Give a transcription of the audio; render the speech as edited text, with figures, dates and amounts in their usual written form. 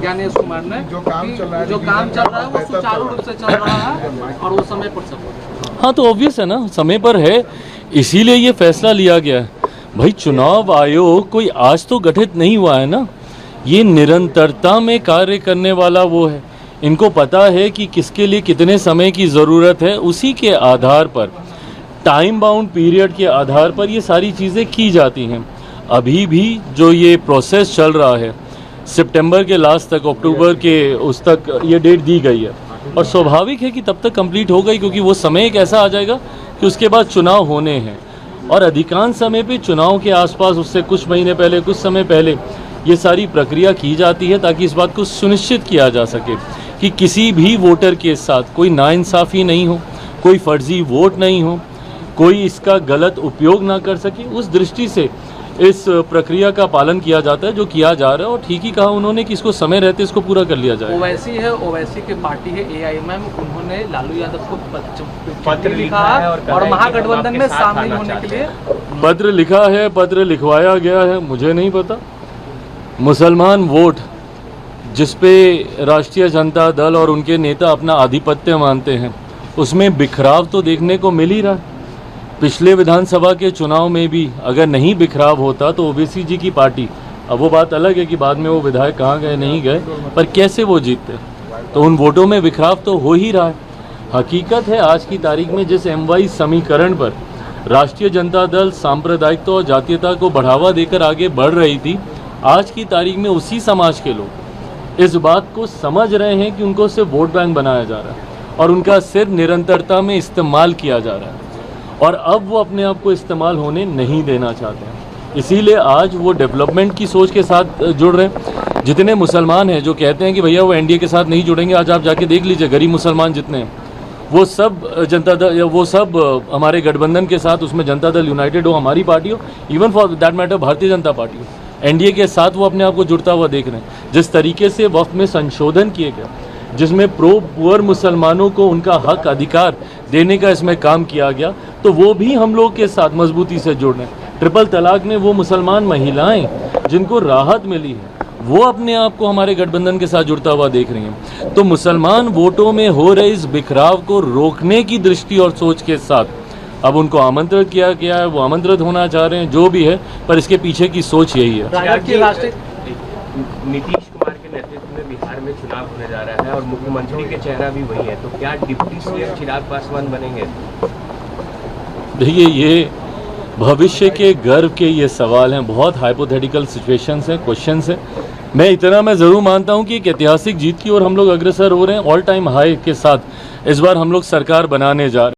ज्ञानेश कुमार ने जो काम चल रहा है वो सुचारू रूप से चल रहा है और वो समय पर सब। हाँ तो ऑब्वियस है ना, समय पर है, इसीलिए ये फैसला लिया गया है। भाई चुनाव आयोग कोई आज तो गठित नहीं हुआ है ना, ये निरंतरता में कार्य करने वाला वो है। इनको पता है कि किसके लिए कितने समय की ज़रूरत है, उसी के आधार पर टाइम बाउंड पीरियड के आधार पर ये सारी चीज़ें की जाती हैं। अभी भी जो ये प्रोसेस चल रहा है सितंबर के लास्ट तक, अक्टूबर के उस तक ये डेट दी गई है और स्वाभाविक है कि तब तक कंप्लीट हो गई, क्योंकि वो समय एक ऐसा आ जाएगा कि उसके बाद चुनाव होने हैं और अधिकांश समय पे चुनाव के आसपास उससे कुछ महीने पहले, कुछ समय पहले ये सारी प्रक्रिया की जाती है ताकि इस बात को सुनिश्चित किया जा सके कि किसी भी वोटर के साथ कोई नाइंसाफ़ी नहीं हो, कोई फर्जी वोट नहीं हो, कोई इसका गलत उपयोग ना कर सके। उस दृष्टि से इस प्रक्रिया का पालन किया जाता है, जो किया जा रहा है। और ठीक ही कहा उन्होंने कि इसको समय रहते इसको पूरा कर लिया जाए। ओवैसी है, ओवैसी की पार्टी है AIMM, उन्होंने लालू यादव को पत्र लिखा और महागठबंधन में शामिल होने के लिए पत्र लिखा है, पत्र लिखवाया गया है, मुझे नहीं पता। मुसलमान वोट जिसपे राष्ट्रीय जनता दल और उनके नेता अपना आधिपत्य मानते हैं, उसमें बिखराव तो देखने को मिल ही रहा है। पिछले विधानसभा के चुनाव में भी अगर नहीं बिखराव होता तो ओवैसी जी की पार्टी, अब वो बात अलग है कि बाद में वो विधायक कहाँ गए नहीं गए, पर कैसे वो जीतते, तो उन वोटों में बिखराव तो हो ही रहा है। हकीकत है आज की तारीख में जिस MY समीकरण पर राष्ट्रीय जनता दल सांप्रदायिकता और जातीयता को बढ़ावा देकर आगे बढ़ रही थी, आज की तारीख में उसी समाज के लोग इस बात को समझ रहे हैं कि उनको सिर्फ वोट बैंक बनाया जा रहा है और उनका सिर्फ निरंतरता में इस्तेमाल किया जा रहा है और अब वो अपने आप को इस्तेमाल होने नहीं देना चाहते हैं। इसीलिए आज वो डेवलपमेंट की सोच के साथ जुड़ रहे हैं। जितने मुसलमान हैं जो कहते हैं कि भैया वो NDA के साथ नहीं जुड़ेंगे, आज आप जाके देख लीजिए गरीब मुसलमान जितने हैं वो सब जनता दल, वो सब हमारे गठबंधन के साथ, उसमें जनता दल यूनाइटेड हो, हमारी पार्टी हो, even for that matter Bharatiya Janata party हो, NDA के साथ वो अपने आप को जुड़ता हुआ देख रहे हैं। जिस तरीके से वक्त में संशोधन किए गए, जिसमें प्रो पुअर मुसलमानों को उनका हक अधिकार देने का इसमें काम किया गया, तो वो भी हम लोग के साथ मजबूती से जुड़ रहे हैं। ट्रिपल तलाक में वो मुसलमान महिलाएं जिनको राहत मिली है, वो अपने आप को हमारे गठबंधन के साथ जुड़ता हुआ देख रही हैं। तो मुसलमान वोटों में हो रहे इस बिखराव को रोकने की दृष्टि और सोच के साथ अब उनको आमंत्रित किया गया है, वो आमंत्रित होना चाह रहे हैं, जो भी है, पर इसके पीछे की सोच यही है। नीतीश कुमार के नेतृत्व में बिहार में चुनाव होने जा रहा है और मुख्यमंत्री के चेहरा भी वही है, तो क्या डिप्टी CM चिराग पासवान बनेंगे? देखिए, ये भविष्य के गर्व के ये सवाल हैं, बहुत हाइपोथेटिकल सिचुएशंस हैं, क्वेश्चंस हैं। मैं ज़रूर मानता हूँ कि एक ऐतिहासिक जीत की ओर हम लोग अग्रसर हो रहे हैं। ऑल टाइम हाई के साथ इस बार हम लोग सरकार बनाने जा रहे हैं।